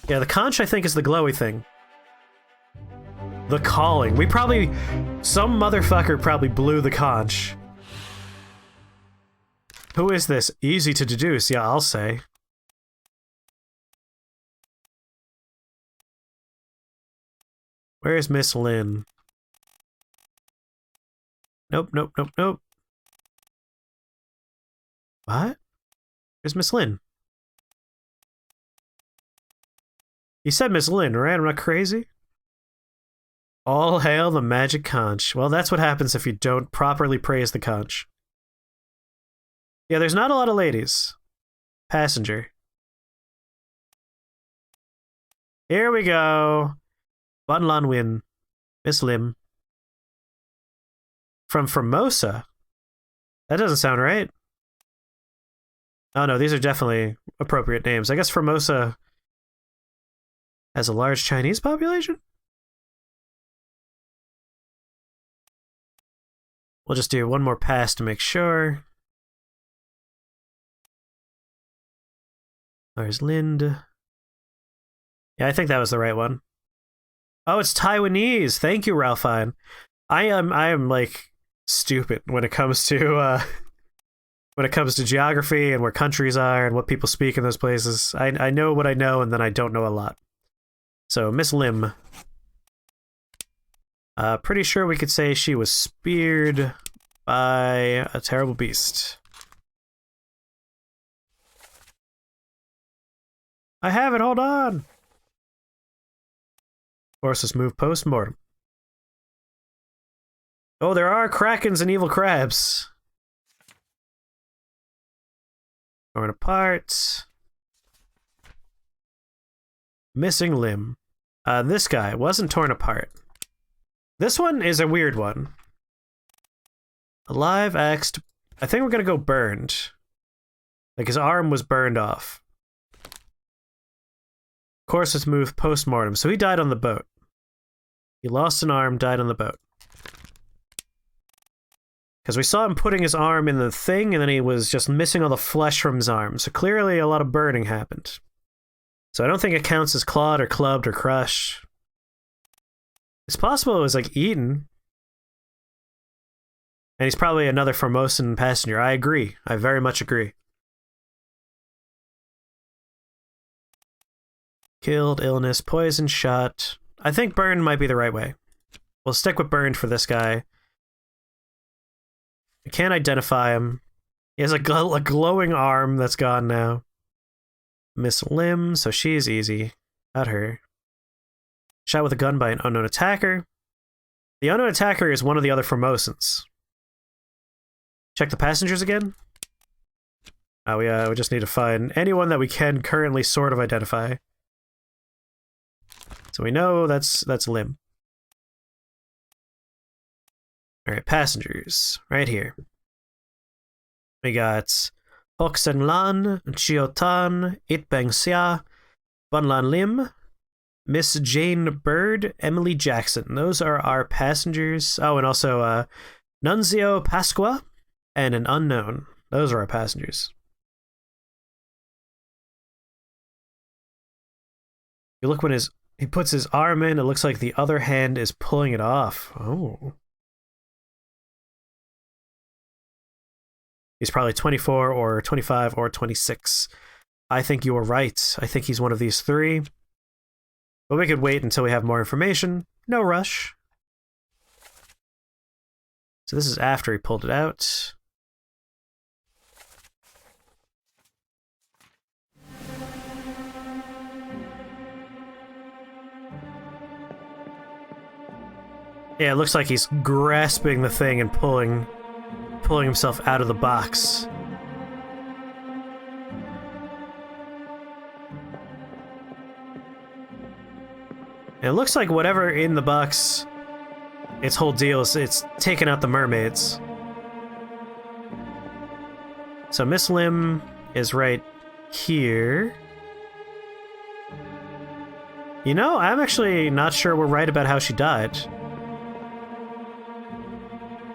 Yeah, the conch, I think, is the glowy thing. The calling. Some motherfucker probably blew the conch. Who is this? Easy to deduce, yeah, I'll say. Where is Miss Lynn? Nope, nope, nope, nope. What? Where's Miss Lynn? You said Miss Lynn, right? I'm not crazy? All hail the magic conch. Well, that's what happens if you don't properly praise the conch. Yeah, there's not a lot of ladies. Passenger. Here we go. Bun Lan Win. Miss Lim. From Formosa? That doesn't sound right. Oh no, these are definitely appropriate names. I guess Formosa has a large Chinese population? We'll just do one more pass to make sure. There's Lind. Yeah, I think that was the right one. Oh, it's Taiwanese. Thank you, Ralphine. I am like stupid when it comes to geography and where countries are and what people speak in those places. I know what I know, and then I don't know a lot. So Miss Lim. Pretty sure we could say she was speared by a terrible beast. I have it, hold on! Horses move post-mortem. Oh, there are krakens and evil crabs. Torn apart. Missing limb. This guy wasn't torn apart. This one is a weird one. Alive, axed. I think we're gonna go burned. Like his arm was burned off. Of course, it's moved post-mortem, so he died on the boat. He lost an arm, died on the boat. Because we saw him putting his arm in the thing, and then he was just missing all the flesh from his arm. So clearly a lot of burning happened. So I don't think it counts as clawed or clubbed or crushed. It's possible it was like eaten. And he's probably another Formosan passenger. I agree. I very much agree. Killed, illness, poison, shot. I think burned might be the right way. We'll stick with burned for this guy. I can't identify him. He has a glowing arm that's gone now. Miss Lim, so she's easy. Not her. Shot with a gun by an unknown attacker. The unknown attacker is one of the other Formosans. Check the passengers again. Oh yeah, we just need to find anyone that we can currently sort of identify. So we know that's Lim. Alright, passengers. Right here. We got Hok Sen Lan, Chio Tan, It Bang Xia, Bun Lan Lim, Miss Jane Bird, Emily Jackson. Those are our passengers. Oh, and also Nunzio Pasqua and an unknown. Those are our passengers. You look when he puts his arm in, it looks like the other hand is pulling it off. Oh. He's probably 24 or 25 or 26. I think you were right. I think he's one of these three. But we could wait until we have more information. No rush. So this is after he pulled it out. Yeah, it looks like he's grasping the thing and pulling himself out of the box. And it looks like whatever in the box, its whole deal is it's taking out the mermaids. So Miss Lim is right here. You know, I'm actually not sure we're right about how she died.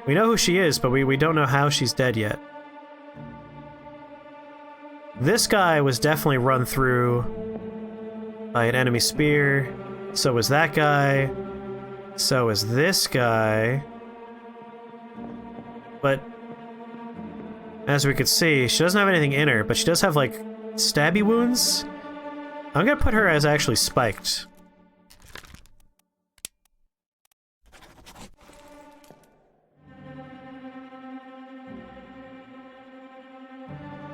We know who she is, but we don't know how she's dead yet. This guy was definitely run through by an enemy spear. So was that guy. So is this guy. But as we could see, she doesn't have anything in her, but she does have, like, stabby wounds. I'm gonna put her as actually spiked.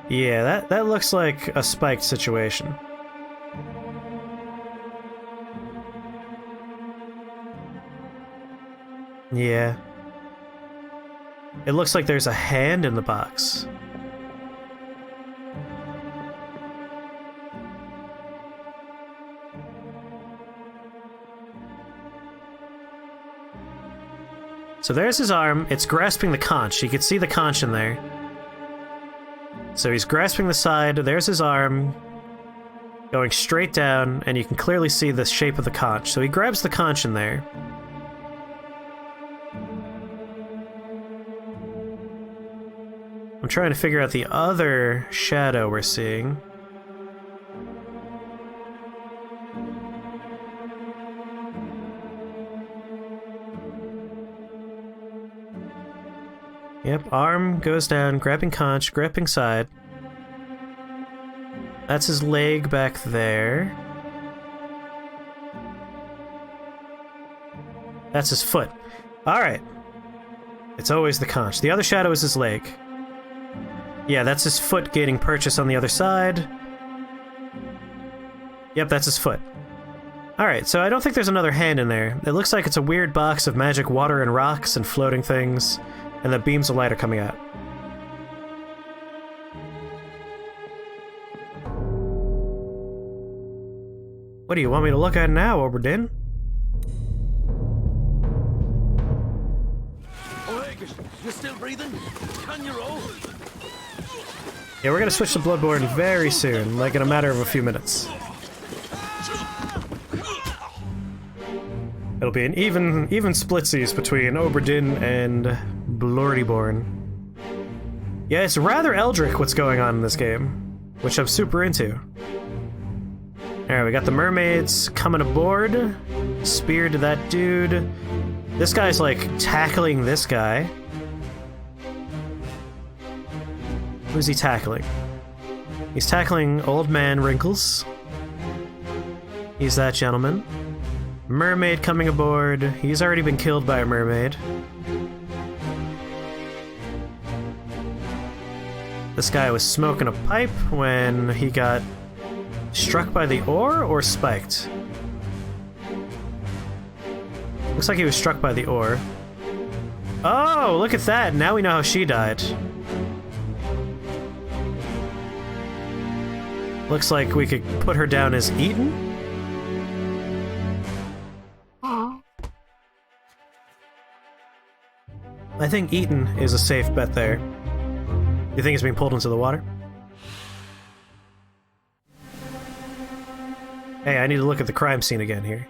Yeah, that looks like a spiked situation. Yeah. It looks like there's a hand in the box. So there's his arm. It's grasping the conch. You can see the conch in there. So he's grasping the side. There's his arm going straight down, and you can clearly see the shape of the conch. So he grabs the conch in there. I'm trying to figure out the other shadow we're seeing. Yep, arm goes down, grabbing conch, gripping side. That's his leg back there. That's his foot. Alright. It's always the conch. The other shadow is his leg. Yeah, that's his foot gaining purchase on the other side. Yep, that's his foot. Alright, so I don't think there's another hand in there. It looks like it's a weird box of magic water and rocks and floating things. And the beams of light are coming out. What do you want me to look at now, Obra Dinn? You're still breathing? Can you roll? Yeah, we're gonna switch to Bloodborne very soon, like in a matter of a few minutes. It'll be an even splitsies between Obra Dinn and Bloodborne. Yeah, it's rather Eldritch what's going on in this game, which I'm super into. Alright, we got the mermaids coming aboard. Spear to that dude. This guy's like tackling this guy. Who's he tackling? He's tackling Old Man Wrinkles. He's that gentleman. Mermaid coming aboard. He's already been killed by a mermaid. This guy was smoking a pipe when he got struck by the oar or spiked. Looks like he was struck by the oar. Oh, look at that! Now we know how she died. Looks like we could put her down as eaten. I think Eaton is a safe bet there. You think he's being pulled into the water? Hey, I need to look at the crime scene again here.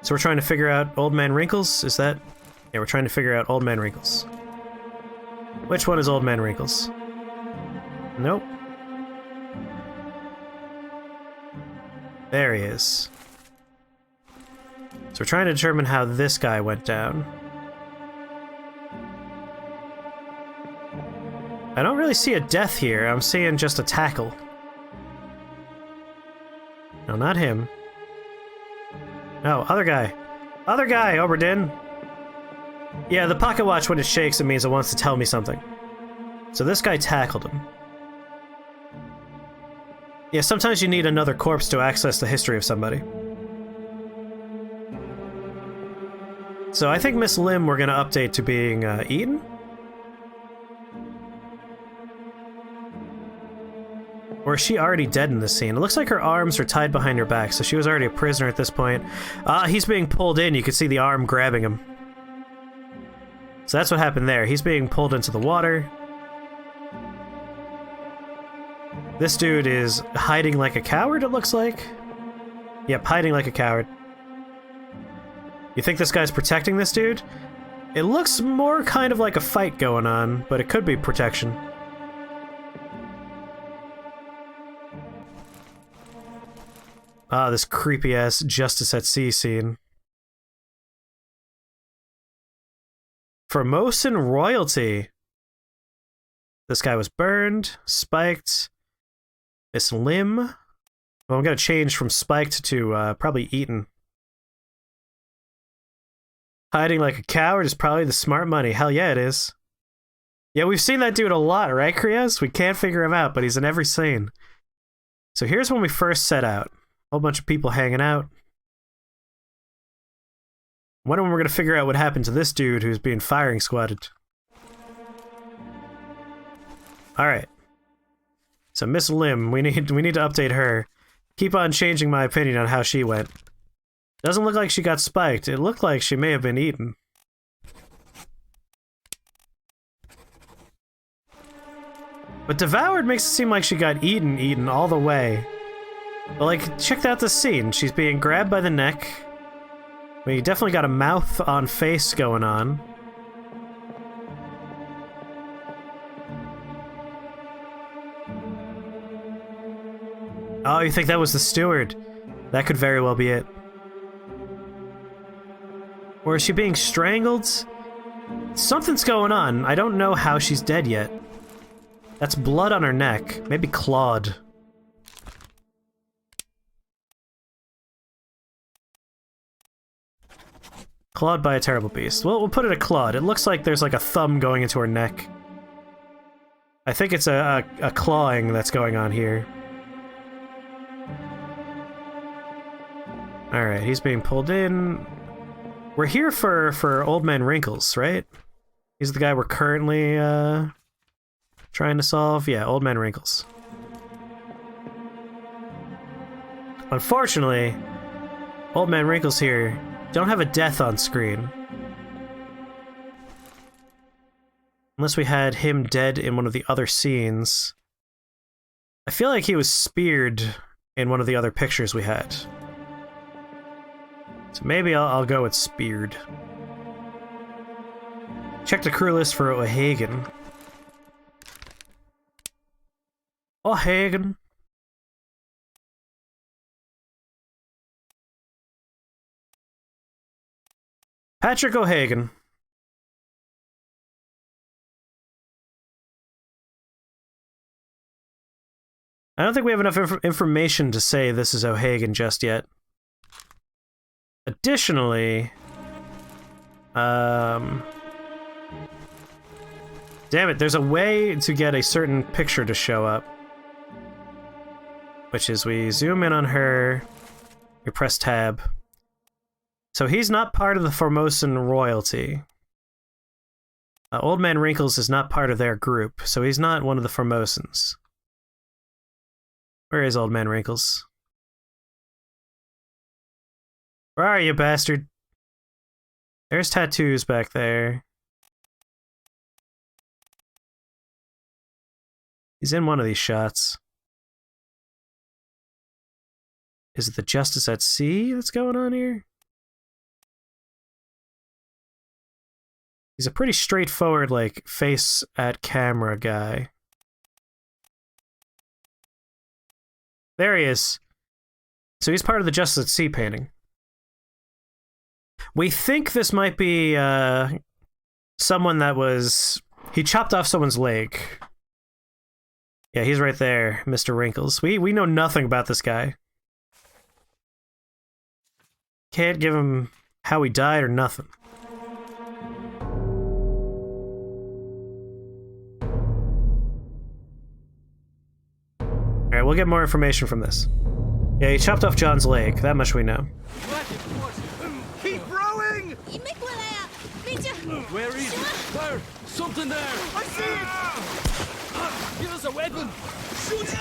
So we're trying to figure out Old Man Wrinkles? Is that... Yeah, we're trying to figure out Old Man Wrinkles. Which one is Old Man Wrinkles? Nope. There he is. So we're trying to determine how this guy went down. I don't really see a death here. I'm seeing just a tackle. No, not him. No, other guy. Other guy, Obra Dinn. Yeah, the pocket watch, when it shakes, it means it wants to tell me something. So this guy tackled him. Yeah, sometimes you need another corpse to access the history of somebody. So I think Miss Lim we're gonna update to being eaten? Or is she already dead in this scene? It looks like her arms are tied behind her back, so she was already a prisoner at this point. He's being pulled in. You can see the arm grabbing him. So that's what happened there. He's being pulled into the water. This dude is hiding like a coward, it looks like. Yep, hiding like a coward. You think this guy's protecting this dude? It looks more kind of like a fight going on, but it could be protection. Ah, this creepy-ass Justice at Sea scene. Formosan royalty. This guy was burned, spiked. Miss Lim. Well, I'm gonna change from spiked to probably eaten. Hiding like a coward is probably the smart money. Hell yeah, it is. Yeah, we've seen that dude a lot, right, Krios? We can't figure him out, but he's in every scene. So here's when we first set out. A whole bunch of people hanging out. Wonder when we're gonna figure out what happened to this dude who's being firing squatted. Alright. So Miss Lim, we need to update her. Keep on changing my opinion on how she went. Doesn't look like she got spiked. It looked like she may have been eaten. But devoured makes it seem like she got eaten all the way. But like, check out the scene. She's being grabbed by the neck. I mean, you definitely got a mouth on face going on. Oh, you think that was the steward? That could very well be it. Or is she being strangled? Something's going on. I don't know how she's dead yet. That's blood on her neck. Maybe clawed. Clawed by a terrible beast. Well, we'll put it at clawed. It looks like there's like a thumb going into her neck. I think it's a clawing that's going on here. Alright, he's being pulled in. We're here for Old Man Wrinkles, right? He's the guy we're currently trying to solve. Yeah, Old Man Wrinkles. Unfortunately, Old Man Wrinkles here don't have a death on screen. Unless we had him dead in one of the other scenes. I feel like he was speared in one of the other pictures we had. So maybe I'll go with speared. Check the crew list for O'Hagan. O'Hagan. Patrick O'Hagan. I don't think we have enough information to say this is O'Hagan just yet. Additionally, damn it, there's a way to get a certain picture to show up. Which is we zoom in on her, you press tab. So he's not part of the Formosan royalty. Old Man Wrinkles is not part of their group, so he's not one of the Formosans. Where is Old Man Wrinkles? Where are you, bastard? There's tattoos back there. He's in one of these shots. Is it the Justice at Sea that's going on here? He's a pretty straightforward, like, face at camera guy. There he is. So he's part of the Justice at Sea painting. We think this might be someone that was... He chopped off someone's leg. Yeah, he's right there, Mr. Wrinkles. We know nothing about this guy. Can't give him how he died or nothing. Alright, we'll get more information from this. Yeah, he chopped off John's leg. That much we know. Keep rowing! Where is it? There! Something there! I see it! Give us a weapon! Shoot!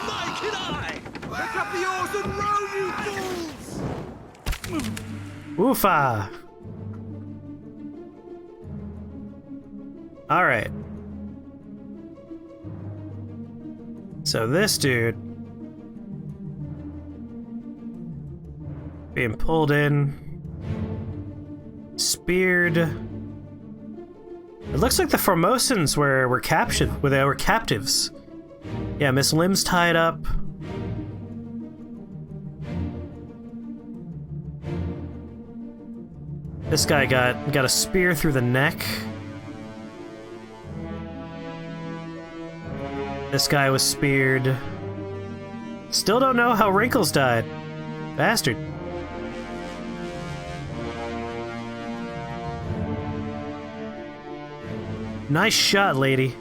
My kid eye! Pick up the oars and row, you fools! Woofa! Alright. So this dude being pulled in, speared. It looks like the Formosans were captured, they were captives. Yeah, Miss Lim's tied up. This guy got a spear through the neck. This guy was speared. Still don't know how Wrinkles died. Bastard. Nice shot, lady.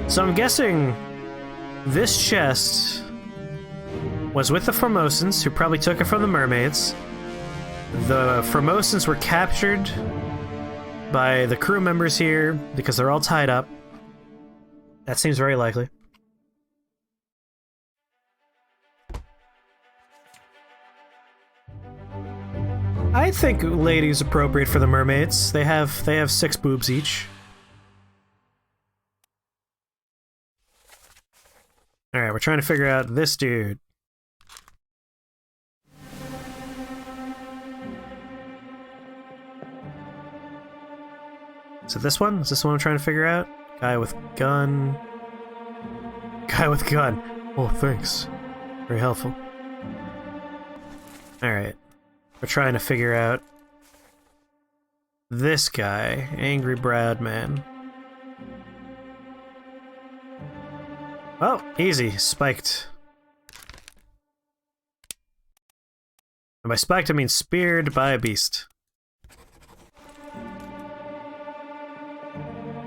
So I'm guessing this chest was with the Formosans, who probably took it from the mermaids. The Formosans were captured by the crew members here because they're all tied up. That seems very likely. I think lady's appropriate for the mermaids. They have 6 boobs each. Alright, we're trying to figure out this dude. Is it this one? Is this the one I'm trying to figure out? Guy with gun. Guy with gun. Oh, thanks. Very helpful. Alright. We're trying to figure out this guy. Angry Brad Man. Oh, easy. Spiked. And by spiked, I mean speared by a beast.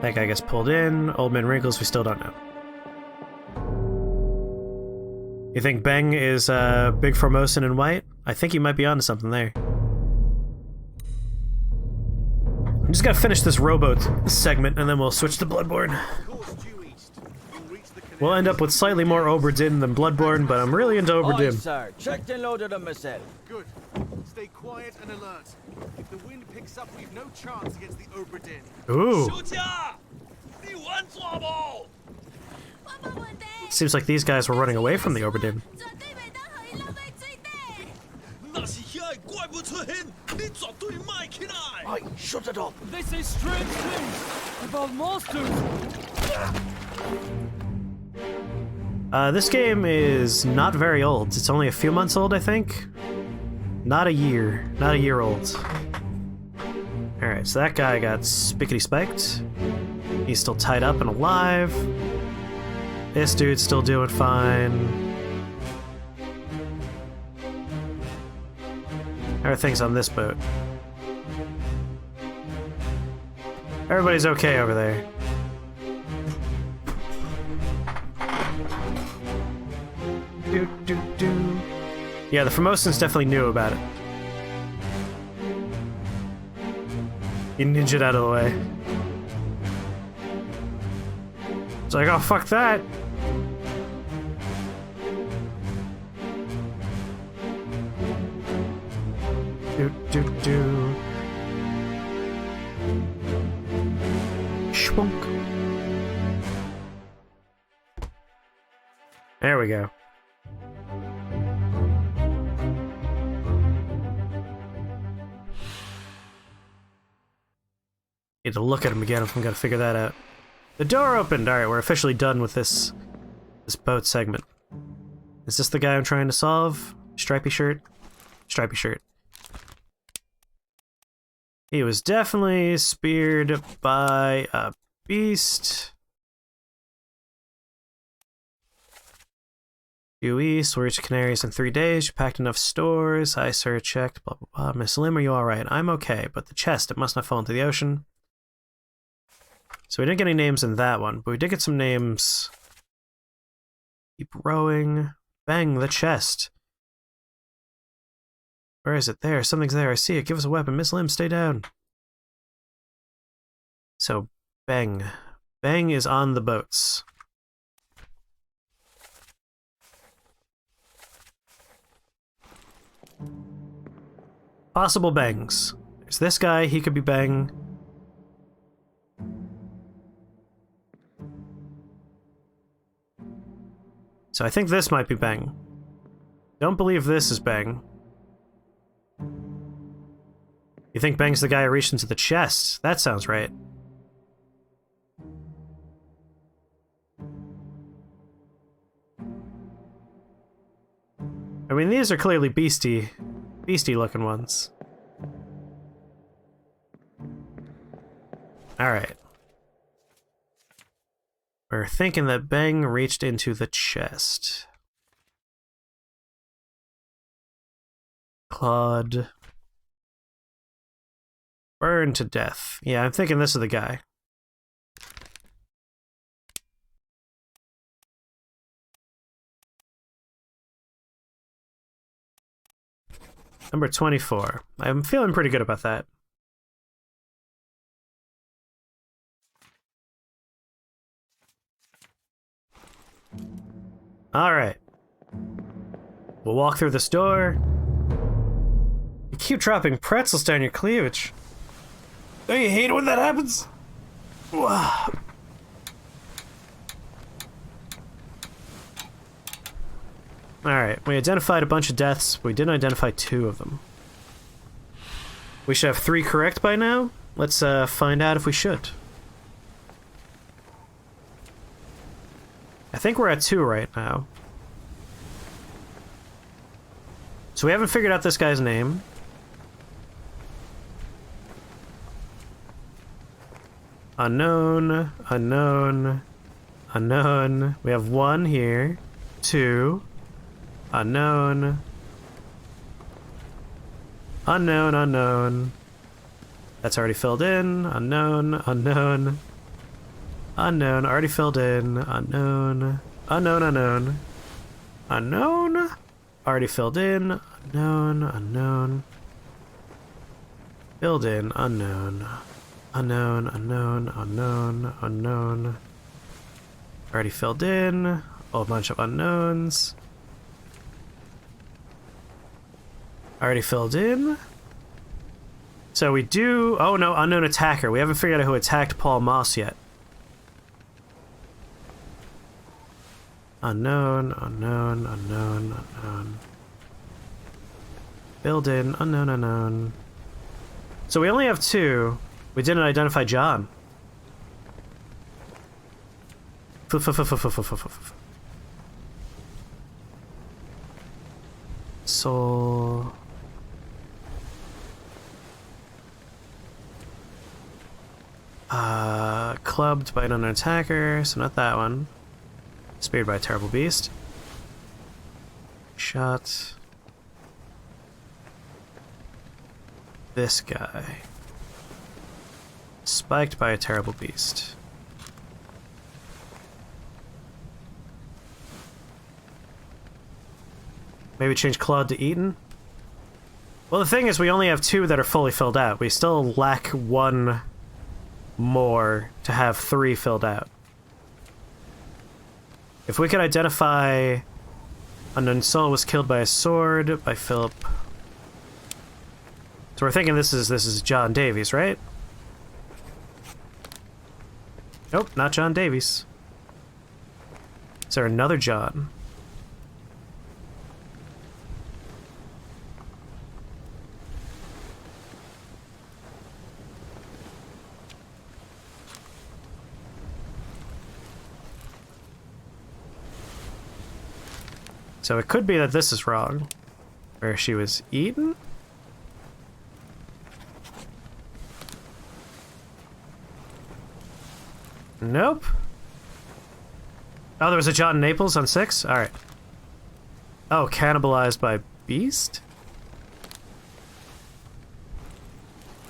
That guy gets pulled in. Old Man Wrinkles, we still don't know. You think Beng is big Formosan and white? I think he might be onto something there. I'm just gotta finish this rowboat segment and then we'll switch to Bloodborne. We'll end up with slightly more Obra Dinn than Bloodborne, but I'm really into Obra Dinn. Sir. Checked and loaded them myself. Good. Stay quiet and alert. If the wind picks up, we've no chance against the Obra Dinn. Ooh. Seems like these guys were running away from the Obra Dinn. Oi, shut it up. They say strange things about monsters. This game is not very old. It's only a few months old, I think. Not a year. Not a year old. Alright, so that guy got spickety spiked. He's still tied up and alive. This dude's still doing fine. How are things on this boat? Everybody's okay over there. Yeah, the Formosans definitely knew about it. He ninja'd out of the way. It's like, oh, fuck that. Schwunk. There we go. Need to look at him again if I'm gonna figure that out. The door opened! Alright, we're officially done with this boat segment. Is this the guy I'm trying to solve? Stripy shirt? Stripy shirt. He was definitely speared by a beast. Due east, we'll reach the Canaries in 3 days. You packed enough stores. I, sir, checked. Blah, blah, blah. Miss Lim, are you alright? I'm okay, but the chest, it must not fall into the ocean. So we didn't get any names in that one, but we did get some names. Keep rowing. Bang, the chest. Where is it? There, something's there. I see it. Give us a weapon. Miss Lim, stay down. So, Bang. Bang is on the boats. Possible Bangs. There's this guy, he could be Bang. So I think this might be Bang. Don't believe this is Bang. You think Bang's the guy who reached into the chest? That sounds right. I mean, these are clearly beastie looking ones. Alright. We're thinking that Bang reached into the chest. Claude. Burned to death. Yeah, I'm thinking this is the guy. Number 24. I'm feeling pretty good about that. Alright. We'll walk through this door. You keep dropping pretzels down your cleavage. Don't you hate it when that happens? Wow. Alright, we identified a bunch of deaths, but we didn't identify 2 of them. We should have 3 correct by now. Let's find out if we should. I think we're at 2 right now. So we haven't figured out this guy's name. Unknown, unknown, unknown. We have 1 here. 2. Unknown. Unknown, unknown. That's already filled in. Unknown, unknown. Unknown, already filled in. Unknown. Unknown, unknown. Unknown. Already filled in. Unknown, unknown. Filled in. Unknown. Unknown, unknown, unknown, unknown. Already filled in. A whole bunch of unknowns. Already filled in. So we do... Oh no, unknown attacker. We haven't figured out who attacked Paul Moss yet. Unknown, unknown, unknown, unknown. Filled in, unknown, unknown. So we only have 2. We didn't identify John. Soul. Clubbed by an unknown attacker, so not that one. Speared by a terrible beast. Shot. This guy. Spiked by a terrible beast. Maybe change Claude to Eaton? Well, the thing is, we only have 2 that are fully filled out. We still lack 1 more to have 3 filled out. If we could identify... Unknown Soul was killed by a sword by Philip. So we're thinking this is John Davies, right? Nope, not John Davies. Is there another John? So it could be that this is wrong. Where she was eaten? Nope. Oh, there was a John Naples on 6? Alright. Oh, cannibalized by beast?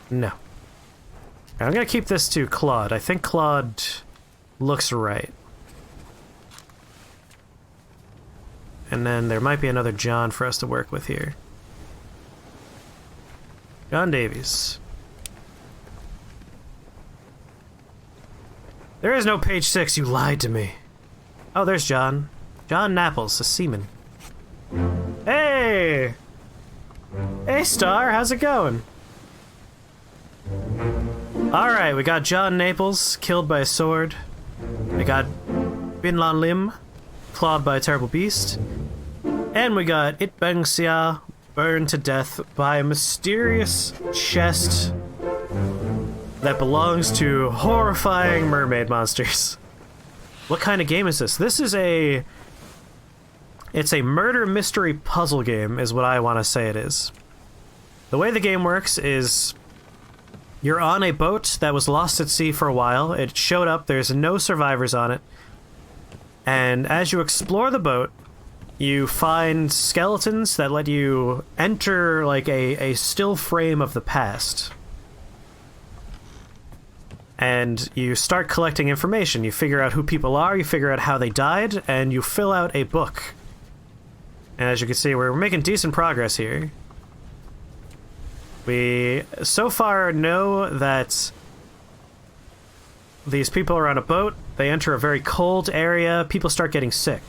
No. I'm gonna keep this to Claude. I think Claude looks right. And then there might be another John for us to work with here. John Davies. There is no page 6, you lied to me. Oh, there's John. John Naples, a seaman. Hey! Hey, Star, how's it going? Alright, we got John Naples, killed by a sword. We got Bin Lan Lim, clawed by a terrible beast. And we got It Bang Xia, burned to death by a mysterious chest that belongs to horrifying mermaid monsters. What kind of game is this? This is it's a murder mystery puzzle game, is what I want to say it is. The way the game works is You're on a boat that was lost at sea for a while. It showed up, there's no survivors on it. And as you explore the boat, you find skeletons that let you enter like a still frame of the past. And you start collecting information. You figure out who people are, you figure out how they died, and you fill out a book. And as you can see, we're making decent progress here. We so far know that these people are on a boat, they enter a very cold area, people start getting sick.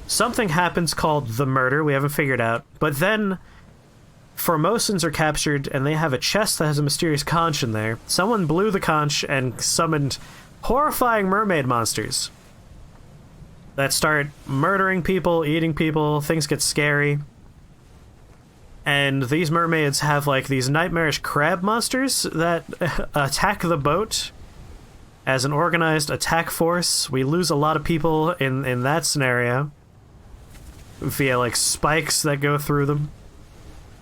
Something happens called the murder, we haven't figured out, but then Formosans are captured and they have a chest that has a mysterious conch in there. Someone blew the conch and summoned horrifying mermaid monsters that start murdering people, eating people, things get scary. And these mermaids have like these nightmarish crab monsters that attack the boat as an organized attack force. We lose a lot of people in that scenario via like spikes that go through them.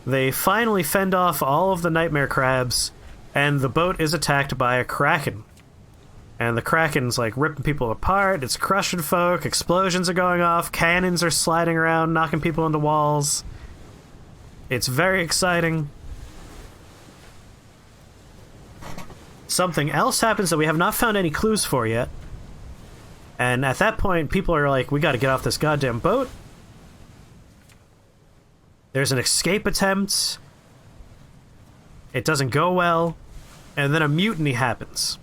They finally fend off all of the nightmare crabs, and the boat is attacked by a kraken. And the kraken's like ripping people apart, it's crushing folk, explosions are going off, cannons are sliding around, knocking people into walls. It's very exciting. Something else happens that we have not found any clues for yet. And at that point, people are like, we gotta get off this goddamn boat. There's an escape attempt. It doesn't go well. And then a mutiny happens.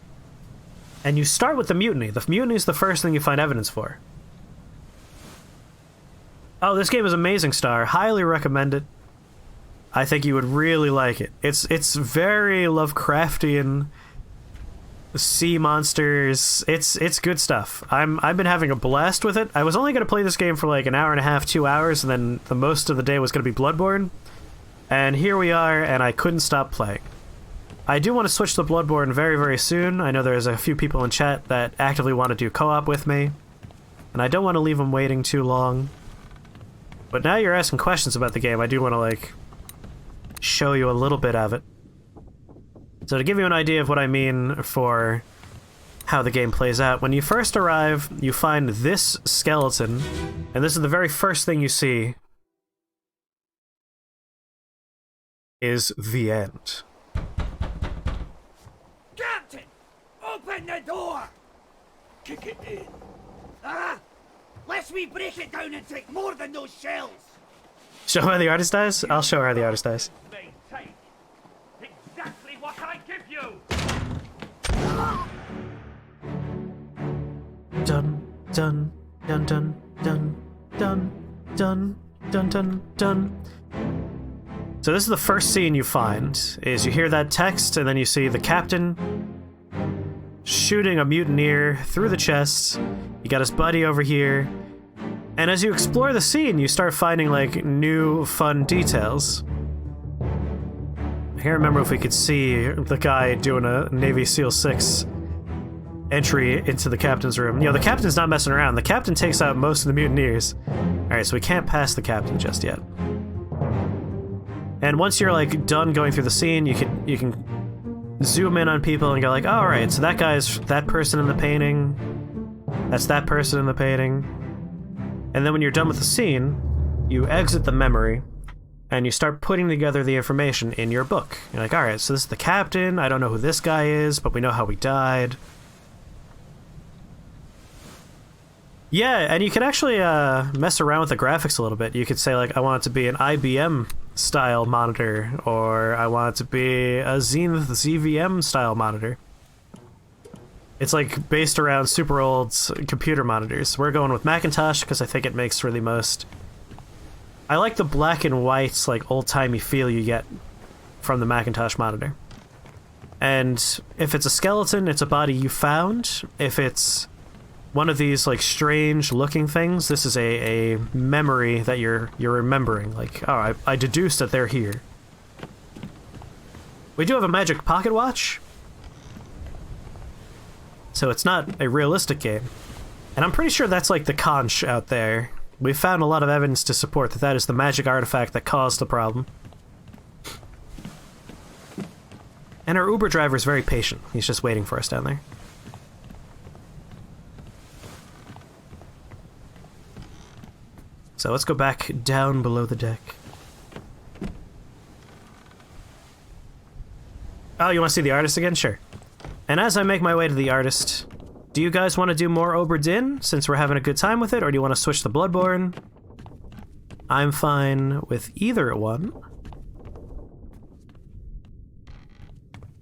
And you start with the mutiny. The mutiny is the first thing you find evidence for. Oh, this game is amazing, Star. Highly recommend it. I think you would really like it. It's very Lovecraftian. Sea monsters. It's good stuff. I've been having a blast with it. I was only going to play this game for like an hour and a half, 2 hours, and then the most of the day was going to be Bloodborne. And here we are, and I couldn't stop playing. I do want to switch to Bloodborne very, very soon. I know there's a few people in chat that actively want to do co-op with me, and I don't want to leave them waiting too long. But now you're asking questions about the game, I do want to like show you a little bit of it. So to give you an idea of what I mean for how the game plays out, when you first arrive, you find this skeleton, and this is the very first thing you see, is the end. Captain! Open the door! Kick it in. Ah! Lest we break it down and take more than those shells! Show her how the artist dies? I'll show her how the artist dies. Exactly what I give you! Dun, dun, dun, dun, dun, dun, dun, dun, dun, dun. So this is the first scene you find, is you hear that text, and then you see the captain shooting a mutineer through the chest. You got his buddy over here. And as you explore the scene, you start finding, like, new, fun details. I can't remember if we could see the guy doing a Navy SEAL 6 entry into the captain's room. You know, the captain's not messing around. The captain takes out most of the mutineers. Alright, so we can't pass the captain just yet. And once you're, like, done going through the scene, you can zoom in on people and go like, oh, alright, so that guy's that person in the painting. That's that person in the painting. And then when you're done with the scene, you exit the memory, and you start putting together the information in your book. You're like, alright, so this is the captain, I don't know who this guy is, but we know how he died. Yeah, and you can actually mess around with the graphics a little bit. You could say, like, I want it to be an IBM-style monitor, or I want it to be a Zenith ZVM-style monitor. It's like based around super old computer monitors. We're going with Macintosh because I think it makes for the most... I like the black and white, like old-timey feel you get from the Macintosh monitor. And if it's a skeleton, it's a body you found. If it's one of these like strange looking things, this is a memory that you're remembering. Like, oh, I deduced that they're here. We do have a magic pocket watch. So it's not a realistic game. And I'm pretty sure that's like the conch out there. We found a lot of evidence to support that is the magic artifact that caused the problem. And our Uber driver is very patient. He's just waiting for us down there. So let's go back down below the deck. Oh, you want to see the artist again? Sure. And as I make my way to the artist, do you guys want to do more Obra Dinn, since we're having a good time with it, or do you want to switch to Bloodborne? I'm fine with either one.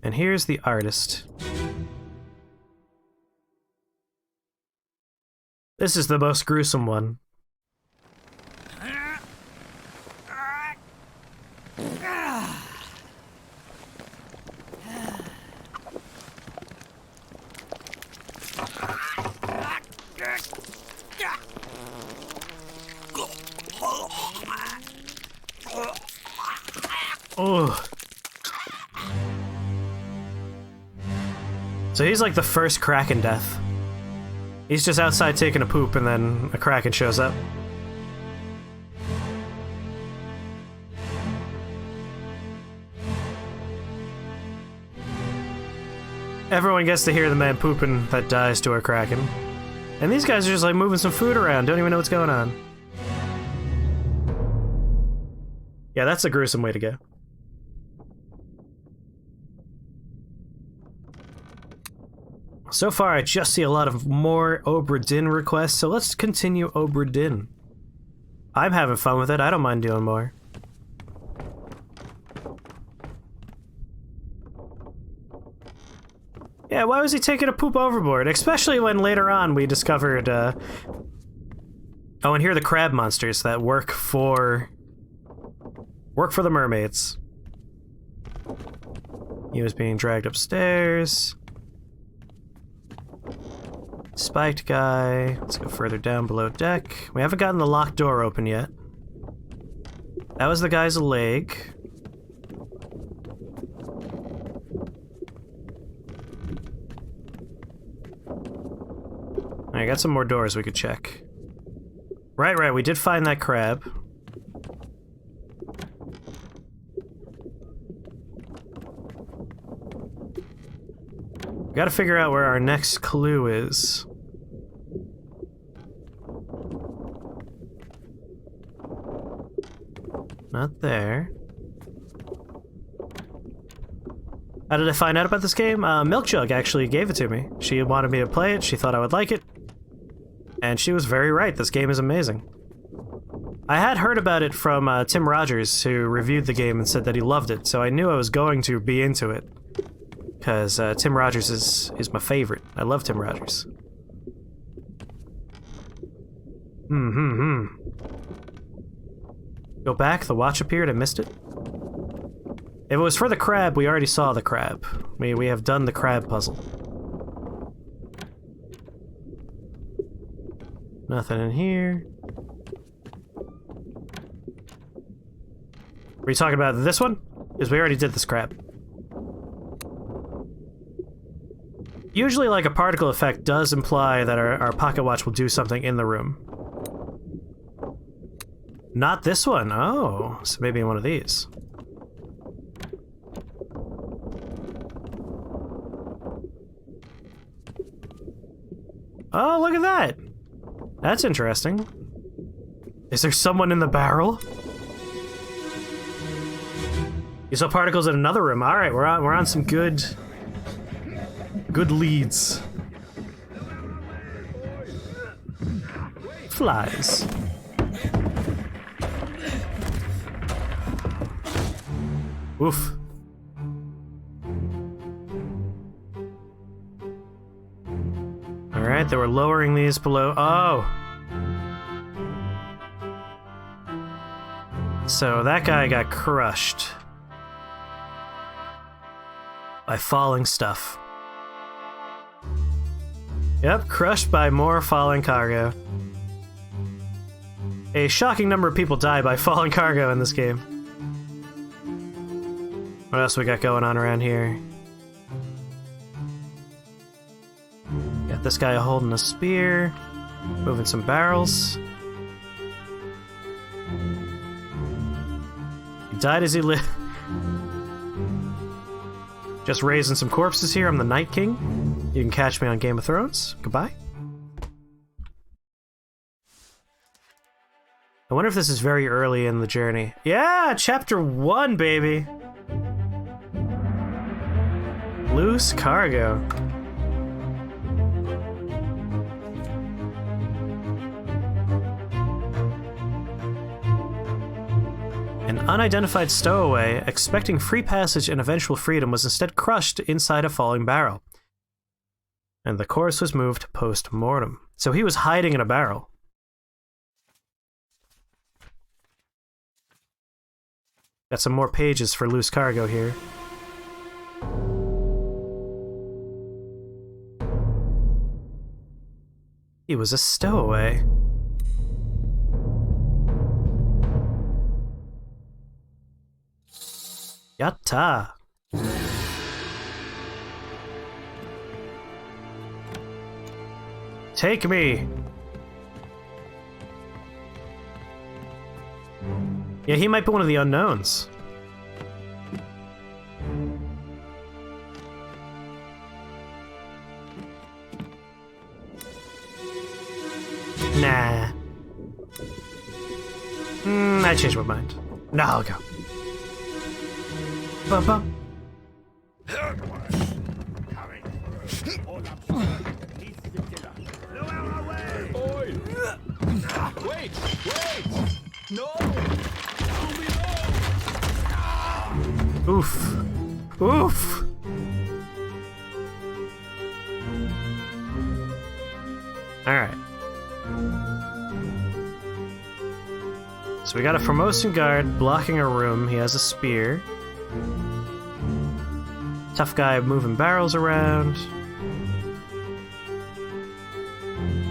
And here's the artist. This is the most gruesome one. Oh. So he's like the first Kraken death. He's just outside taking a poop and then a Kraken shows up. Everyone gets to hear the man pooping that dies to a Kraken. And these guys are just like moving some food around, don't even know what's going on. Yeah, that's a gruesome way to go. So far, I just see a lot of more Obra Dinn requests, so let's continue Obra Dinn. I'm having fun with it, I don't mind doing more. Yeah, why was he taking a poop overboard? Especially when later on we discovered, oh, and here are the crab monsters that work for the mermaids. He was being dragged upstairs. Spiked guy. Let's go further down below deck. We haven't gotten the locked door open yet. That was the guy's leg. I got some more doors we could check. Right, we did find that crab. We gotta figure out where our next clue is. Not there. How did I find out about this game? Milk Jug actually gave it to me. She wanted me to play it, she thought I would like it. And she was very right, this game is amazing. I had heard about it from Tim Rogers, who reviewed the game and said that he loved it, so I knew I was going to be into it. Because Tim Rogers is my favorite. I love Tim Rogers. Go back, the watch appeared, I missed it. If it was for the crab, we already saw the crab. We have done the crab puzzle. Nothing in here. Were you talking about this one? Because we already did this crab. Usually, like, a particle effect does imply that our pocket watch will do something in the room. Not this one. Oh, so maybe one of these. Oh, look at that! That's interesting. Is there someone in the barrel? You saw particles in another room. All right, we're on some good leads. Flies. Oof. Alright, they were lowering these below. Oh! So that guy got crushed by falling stuff. Yep, crushed by more falling cargo. A shocking number of people die by falling cargo in this game. What else we got going on around here? Got this guy holding a spear, moving some barrels. He died as he lived. Just raising some corpses here. I'm the Night King. You can catch me on Game of Thrones. Goodbye. I wonder if this is very early in the journey. Yeah, chapter 1, baby. Loose cargo. An unidentified stowaway, expecting free passage and eventual freedom, was instead crushed inside a falling barrel. And the corpse was moved post-mortem. So he was hiding in a barrel. Got some more pages for loose cargo here. He was a stowaway. Yatta! Take me! Yeah, he might be one of the unknowns. Nah. I changed my mind. No, I'll go. Bum. Wait! No! Oof. Oof! Alright. So we got a Formosan guard blocking a room. He has a spear. Tough guy moving barrels around.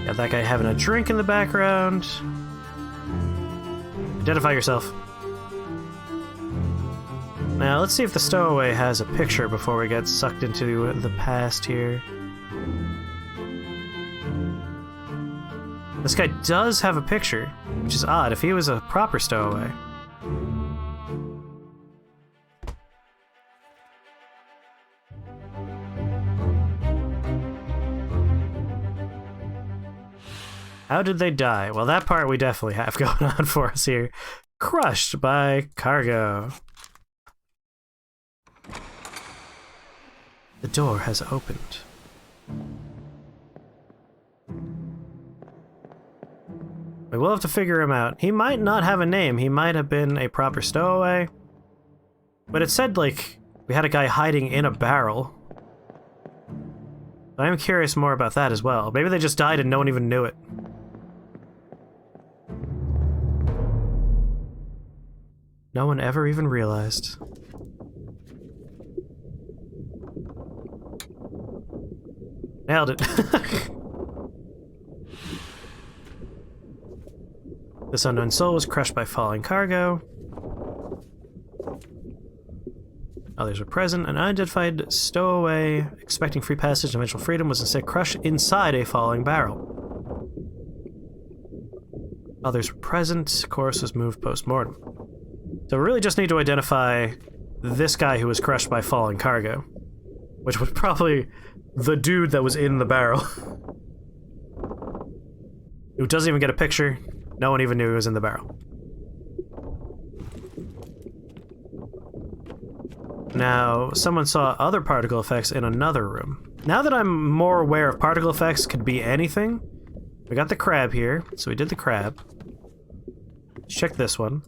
Got that guy having a drink in the background. Identify yourself. Now, let's see if the stowaway has a picture before we get sucked into the past here. This guy does have a picture, which is odd if he was a proper stowaway. How did they die? Well, that part we definitely have going on for us here. Crushed by cargo. The door has opened. We will have to figure him out. He might not have a name. He might have been a proper stowaway. But it said, like, we had a guy hiding in a barrel. I'm curious more about that as well. Maybe they just died and no one even knew it. No one ever even realized. Nailed it. This unknown soul was crushed by falling cargo. Others were present. An unidentified stowaway expecting free passage and eventual freedom was instead crushed inside a falling barrel. Others were present. Chorus was moved post-mortem. So we really just need to identify this guy who was crushed by falling cargo, which was probably the dude that was in the barrel. Who doesn't even get a picture. No one even knew he was in the barrel. Now, someone saw other particle effects in another room. Now that I'm more aware of particle effects could be anything, we got the crab here, so we did the crab. Let's check this one.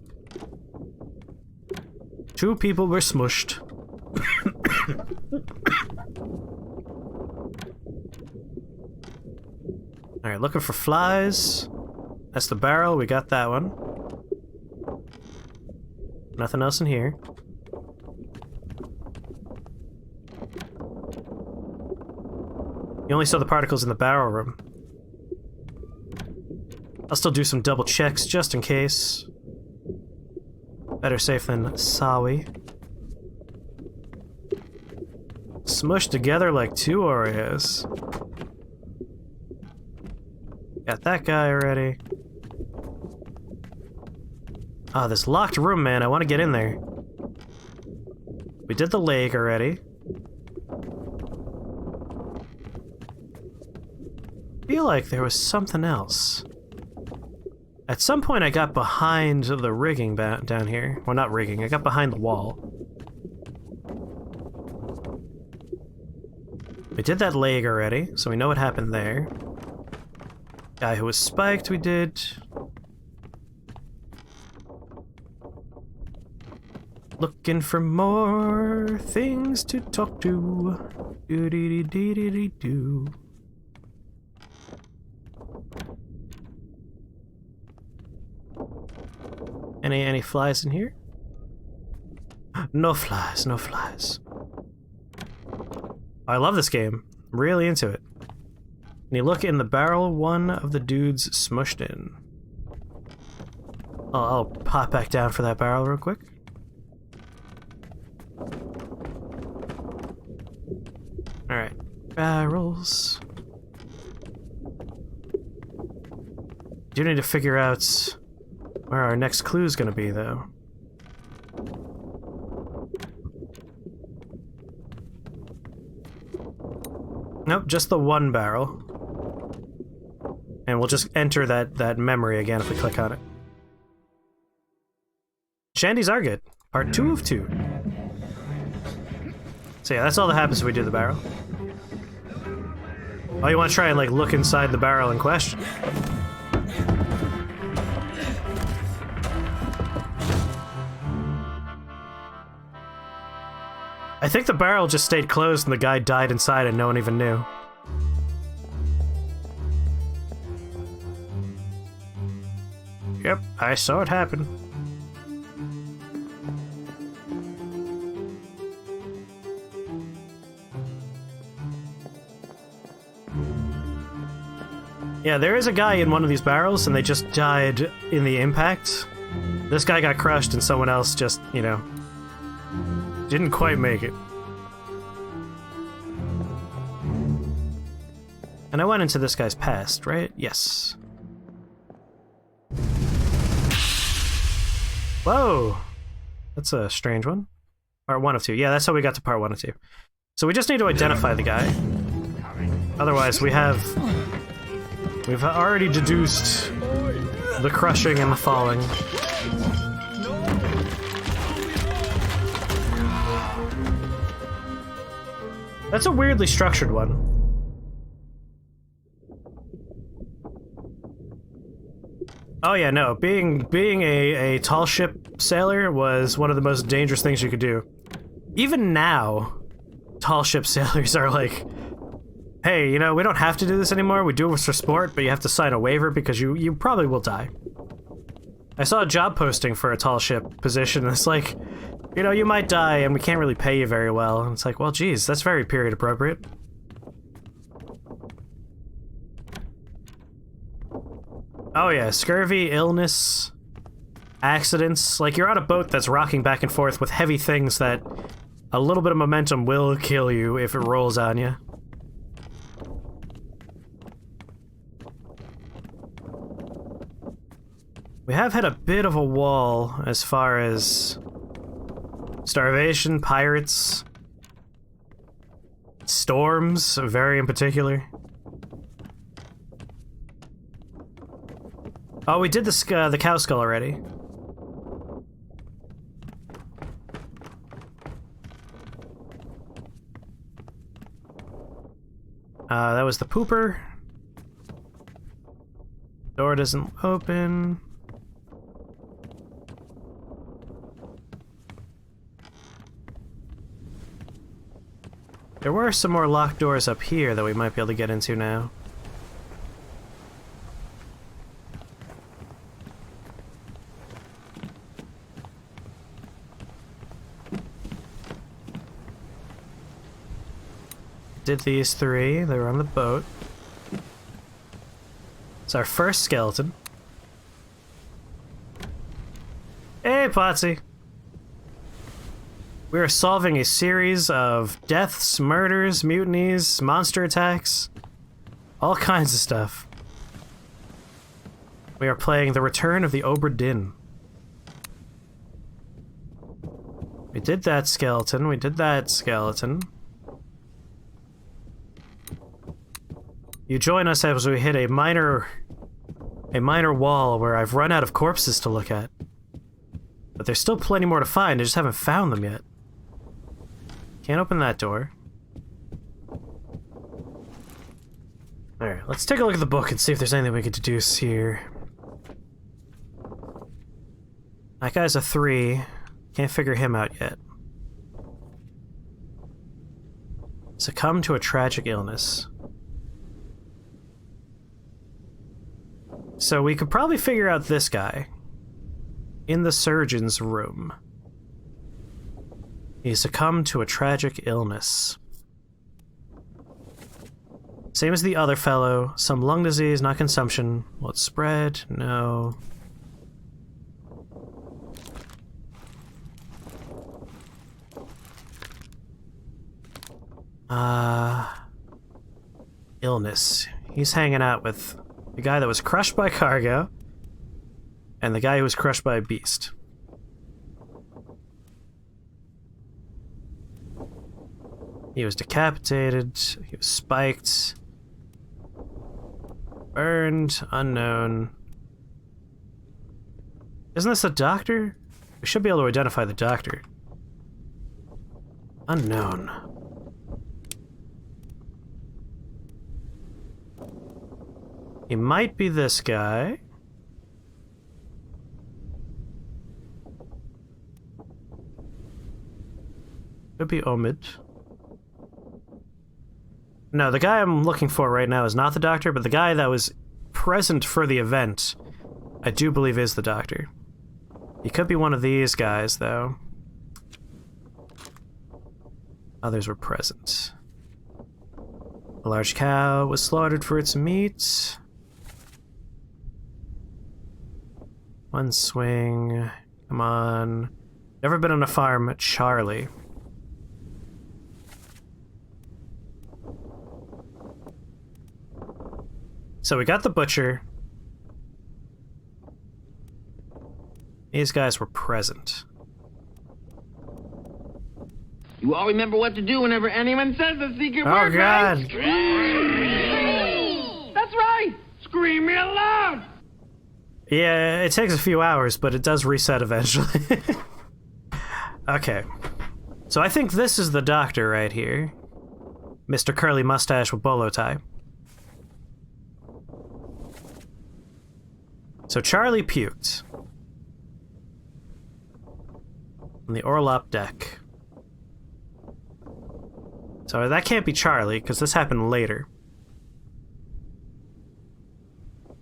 2 people were smushed. Alright, looking for flies. That's the barrel, we got that one. Nothing else in here. You only saw the particles in the barrel room. I'll still do some double checks just in case. Better safe than sorry. Smushed together like 2 Oreos. Got that guy already. Ah, this locked room, man. I want to get in there. We did the lake already. feel like there was something else. At some point I got behind the rigging down here. Well, not rigging, I got behind the wall. We did that leg already, so we know what happened there. Guy who was spiked, we did. Looking for more things to talk to. Do-dee-dee-dee-dee-dee-doo. Any flies in here? No flies, no flies. I love this game. I'm really into it. And you look in the barrel, one of the dudes smushed in. I'll pop back down for that barrel real quick. Alright, barrels. Do need to figure out where our next clue is going to be, though. Nope, just the one barrel. And we'll just enter that memory again if we click on it. Shandies are good. Part 2 of 2. So yeah, that's all that happens when we do the barrel. Oh, you want to try and like look inside the barrel in question? I think the barrel just stayed closed and the guy died inside and no one even knew. Yep, I saw it happen. Yeah, there is a guy in one of these barrels and they just died in the impact. This guy got crushed and someone else just, you know, didn't quite make it. And I went into this guy's past, right? Yes. Whoa! That's a strange one. Part 1 of 2. Yeah, that's how we got to part 1 of 2. So we just need to identify the guy. Otherwise, we've already deduced the crushing and the falling. That's a weirdly structured one. Oh yeah, no. Being a tall ship sailor was one of the most dangerous things you could do. Even now, tall ship sailors are like, hey, you know, we don't have to do this anymore. We do it for sport, but you have to sign a waiver because you probably will die. I saw a job posting for a tall ship position, and it's like, you know, you might die and we can't really pay you very well. And it's like, well, geez, that's very period appropriate. Oh yeah, scurvy, illness, accidents. Like, you're on a boat that's rocking back and forth with heavy things that a little bit of momentum will kill you if it rolls on you. We have had a bit of a wall as far as starvation, pirates, storms, very in particular. Oh, we did the cow skull already. That was the pooper. Door doesn't open. There were some more locked doors up here that we might be able to get into now. Did these 3, they were on the boat. It's our first skeleton. Hey, Potsy! We are solving a series of deaths, murders, mutinies, monster attacks, all kinds of stuff. We are playing The Return of the Obra Dinn. We did that skeleton, we did that skeleton. You join us as we hit a minor wall where I've run out of corpses to look at. But there's still plenty more to find, I just haven't found them yet. Can't open that door. Alright, let's take a look at the book and see if there's anything we can deduce here. That guy's a 3. Can't figure him out yet. Succumb to a tragic illness. So we could probably figure out this guy. In the surgeon's room. He succumbed to a tragic illness. Same as the other fellow. Some lung disease, not consumption. Will it spread? No. Illness. He's hanging out with the guy that was crushed by cargo and the guy who was crushed by a beast. He was decapitated, he was spiked, burned, unknown. Isn't this a doctor? We should be able to identify the doctor. Unknown. He might be this guy. Could be Omid. No, the guy I'm looking for right now is not the doctor, but the guy that was present for the event, I do believe is the doctor. He could be one of these guys, though. Others were present. A large cow was slaughtered for its meat. One swing. Come on. Never been on a farm, Charlie. So we got the butcher. These guys were present. You all remember what to do whenever anyone says a secret Oh word, God! right? Scream! That's right! Scream real loud! Yeah, it takes a few hours, but it does reset eventually. Okay. So I think this is the doctor right here. Mr. Curly Mustache with bolo tie. So Charlie puked. On the Orlop deck. So that can't be Charlie, because this happened later.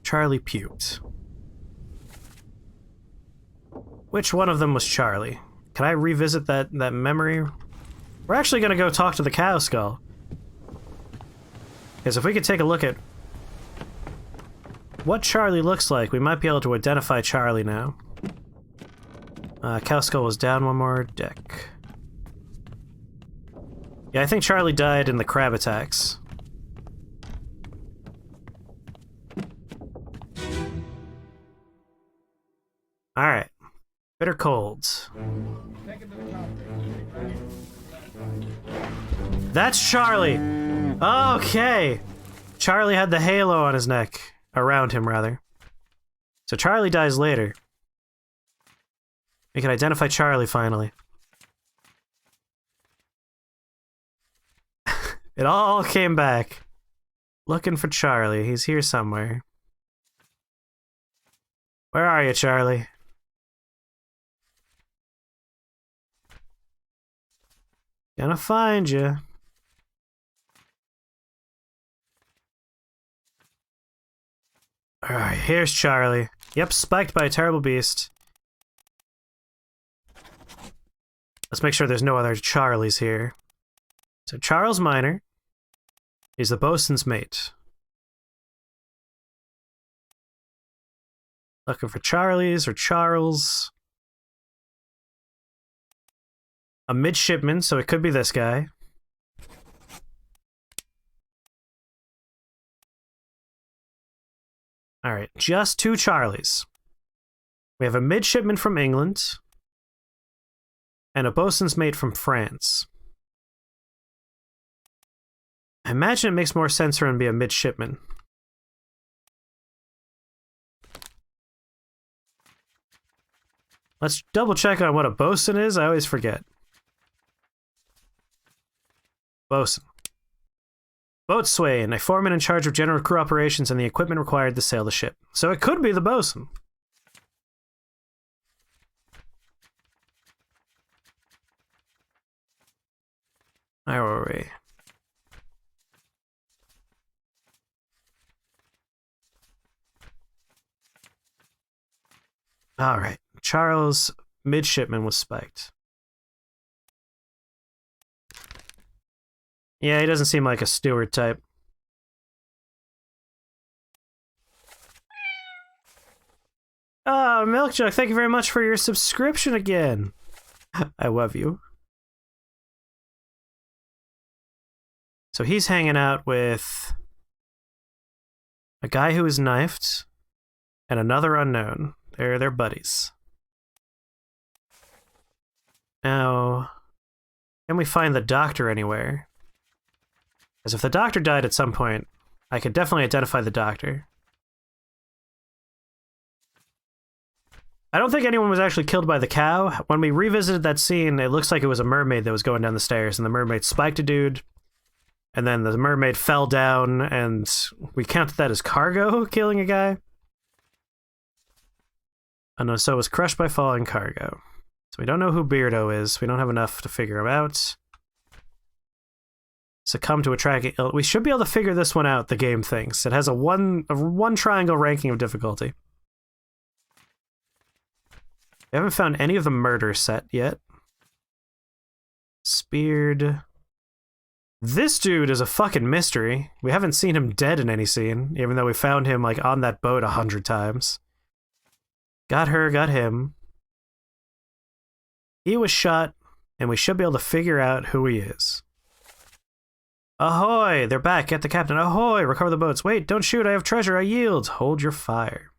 Charlie puked. Which one of them was Charlie? Can I revisit that memory? We're actually going to go talk to the cow skull. Because if we could take a look at what Charlie looks like, we might be able to identify Charlie now. Cow skull was down one more deck. Yeah, I think Charlie died in the crab attacks. Alright. Bitter cold. That's Charlie! Okay! Charlie had the halo on his neck. Around him, rather. So Charlie dies later. We can identify Charlie, finally. It all came back. Looking for Charlie. He's here somewhere. Where are you, Charlie? Gonna find you. Alright, here's Charlie. Yep, spiked by a terrible beast. Let's make sure there's no other Charlies here. So Charles Minor is the bosun's mate. Looking for Charlies or Charles. A midshipman, so it could be this guy. Alright, just 2 Charlies. We have a midshipman from England and a bosun's mate from France. I imagine it makes more sense for him to be a midshipman. Let's double check on what a bosun is. I always forget. Bosun. Boatswain, a foreman in charge of general crew operations and the equipment required to sail the ship. So it could be the bosun. Where were we? All right. Charles, midshipman, was spiked. Yeah, he doesn't seem like a steward type. Oh, Milkjug, thank you very much for your subscription again. I love you. So he's hanging out with a guy who was knifed and another unknown. They're buddies. Now, can we find the doctor anywhere? Because if the doctor died at some point, I could definitely identify the doctor. I don't think anyone was actually killed by the cow. When we revisited that scene, it looks like it was a mermaid that was going down the stairs, and the mermaid spiked a dude, and then the mermaid fell down, and we counted that as cargo, killing a guy. And so it was crushed by falling cargo. So we don't know who Beardo is. We don't have enough to figure him out. Succumb to a tragic ill. We should be able to figure this one out, the game thinks. It has a one triangle ranking of difficulty. We haven't found any of the murder set yet. Speared. This dude is a fucking mystery. We haven't seen him dead in any scene, even though we found him like on that boat 100 times. Got her, got him. He was shot, and we should be able to figure out who he is. Ahoy! They're back. Get the captain. Ahoy! Recover the boats. Wait, don't shoot. I have treasure. I yield. Hold your fire.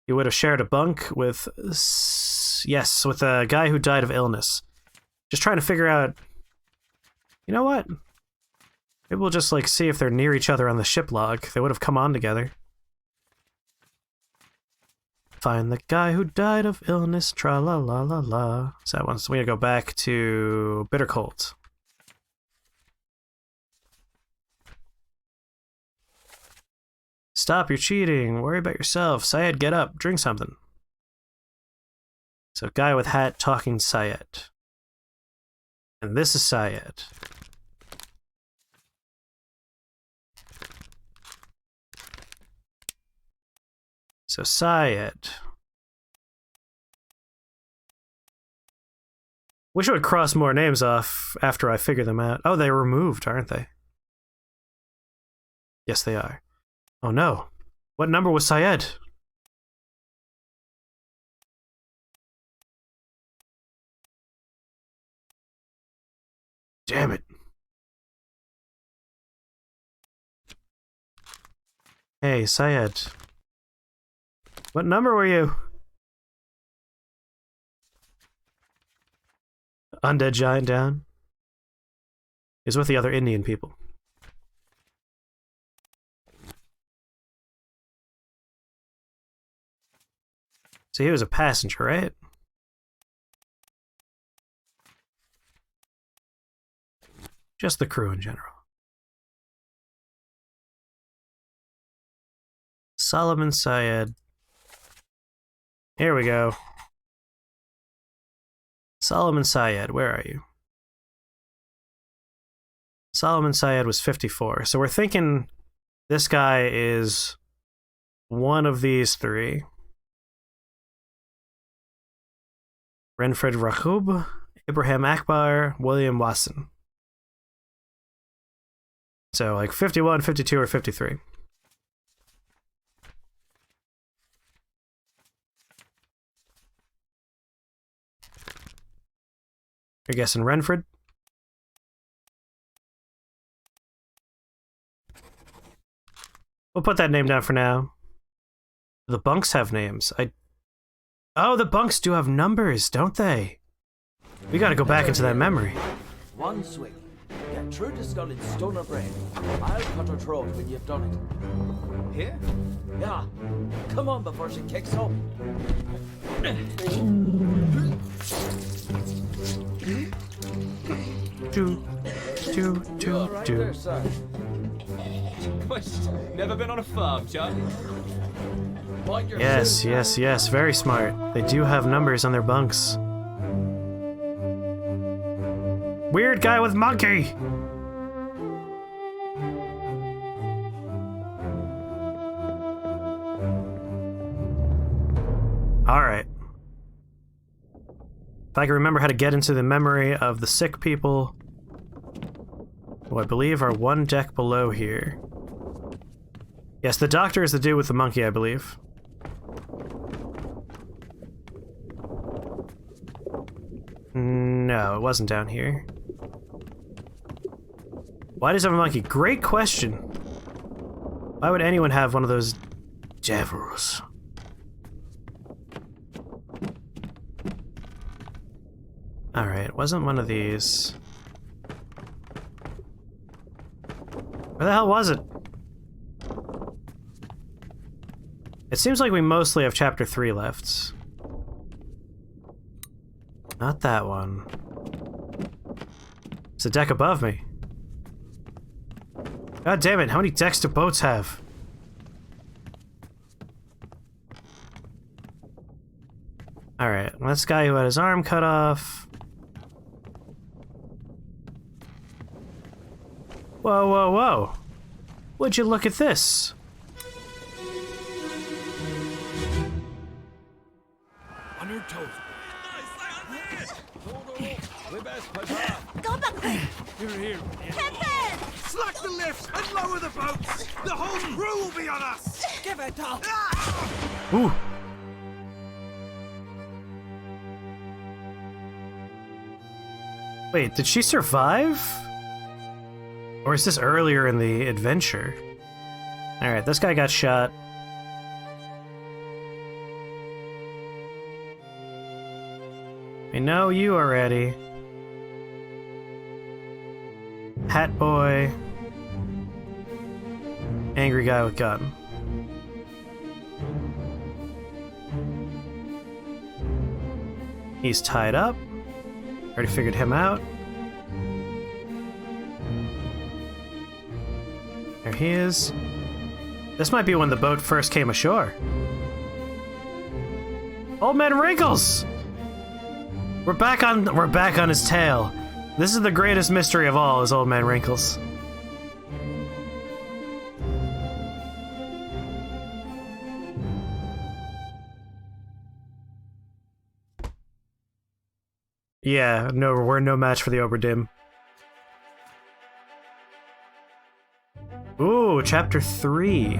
You would have shared a bunk with... Yes, with a guy who died of illness. Just trying to figure out... You know what? Maybe we'll just, like, see if they're near each other on the ship log. They would have come on together. Find the guy who died of illness, tra-la-la-la-la. So that one, so we gotta go back to Bitter Cold. Stop, you're cheating. Worry about yourself. Syed, get up. Drink something. So guy with hat talking Syed. And this is Syed. So Syed. Wish I would cross more names off after I figure them out. Oh, they're removed, aren't they? Yes, they are. Oh no. What number was Syed? Damn it. Hey, Syed. What number were you? Undead Giant down? Is with the other Indian people. So he was a passenger, right? Just the crew in general. Solomon Syed. Here we go. Solomon Syed, where are you? Solomon Syed was 54. So we're thinking this guy is one of these three. Renfred Rakhub, Ibrahim Akbar, William Wasson. So like 51, 52, or 53. You're guessing Renfred? We'll put that name down for now. The bunks have names. Oh, the bunks do have numbers, don't they? We gotta go back into that memory. One swing. Get through the skull in stone or brain. I'll cut her throat when you've done it. Here? Yeah. Come on before she kicks up. Do. Right there, sir. Never been on a farm, John? Mind your Yes. Very smart. They do have numbers on their bunks. Weird guy with monkey! Alright. If I can remember how to get into the memory of the sick people, who I believe are one deck below here. Yes, the doctor is the dude with the monkey, I believe. No, it wasn't down here. Why does it have a monkey? Great question. Why would anyone have one of those devils? Alright, it wasn't one of these. Where the hell was it? It seems like we mostly have chapter 3 left. Not that one. It's a deck above me. God damn it, how many decks do boats have? Alright, this guy who had his arm cut off. Whoa. Would you look at this? On your toes. We best push up. Go back there! Here. Kevid! Slack the lifts and lower the boats! The whole crew will be on us! Give it up. Ooh. Wait, did she survive? Or is this earlier in the adventure? Alright, this guy got shot. I know you already. Hat boy. Angry guy with gun. He's tied up. Already figured him out. There he is. This might be when the boat first came ashore. Old Man Wrinkles! We're back on his tail. This is the greatest mystery of all, is Old Man Wrinkles. Yeah, no, we're no match for the Obra Dinn. Ooh, chapter 3.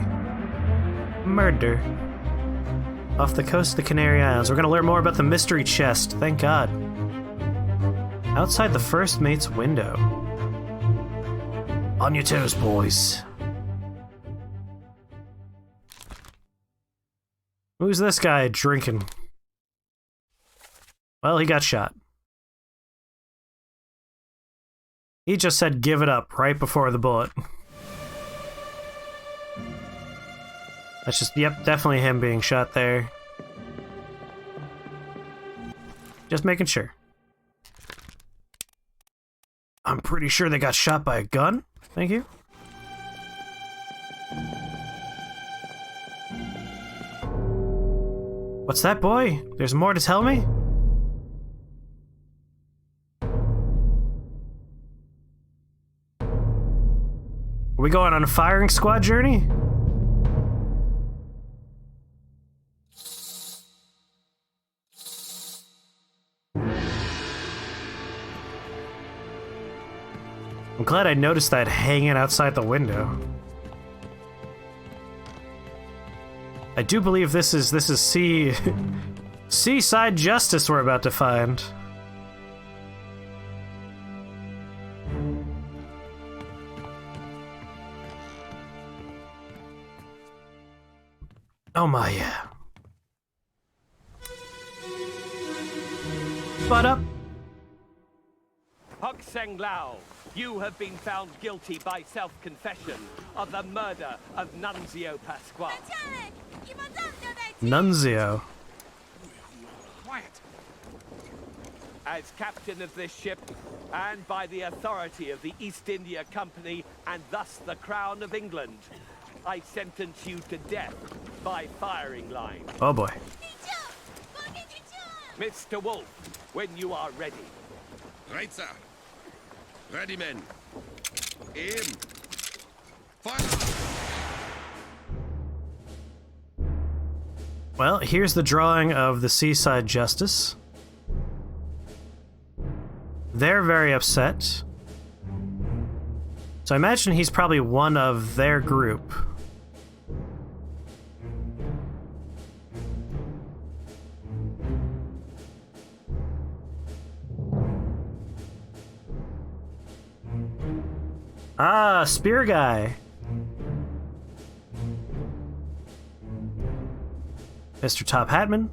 Murder. Off the coast of the Canary Islands. We're gonna learn more about the mystery chest, thank God. Outside the first mate's window. On your toes, boys. Who's this guy drinking? Well, he got shot. He just said give it up right before the bullet. That's just, yep, definitely him being shot there. Just making sure. I'm pretty sure they got shot by a gun. Thank you. What's that, boy? There's more to tell me? Are we going on a firing squad journey? I'm glad I noticed that hanging outside the window. I do believe this is seaside justice we're about to find. Oh my, yeah. But up. Seng Lao, you have been found guilty by self-confession of the murder of Nunzio Pasquale. Nunzio. Quiet. As captain of this ship, and by the authority of the East India Company, and thus the Crown of England, I sentence you to death by firing line. Oh boy. Mr. Wolf, when you are ready. Right, sir. Ready, men. Aim. Fire! Well, here's the drawing of the Seaside Justice. They're very upset. So I imagine he's probably one of their group. Ah, spear guy. Mr. Top Hatman.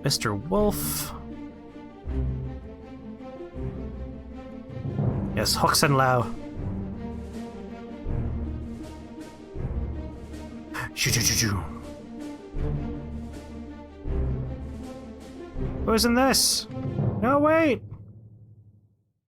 Mr. Wolf. Yes, Hoxen Lao. Shoo-choo-choo-choo. Who's in this? No, wait!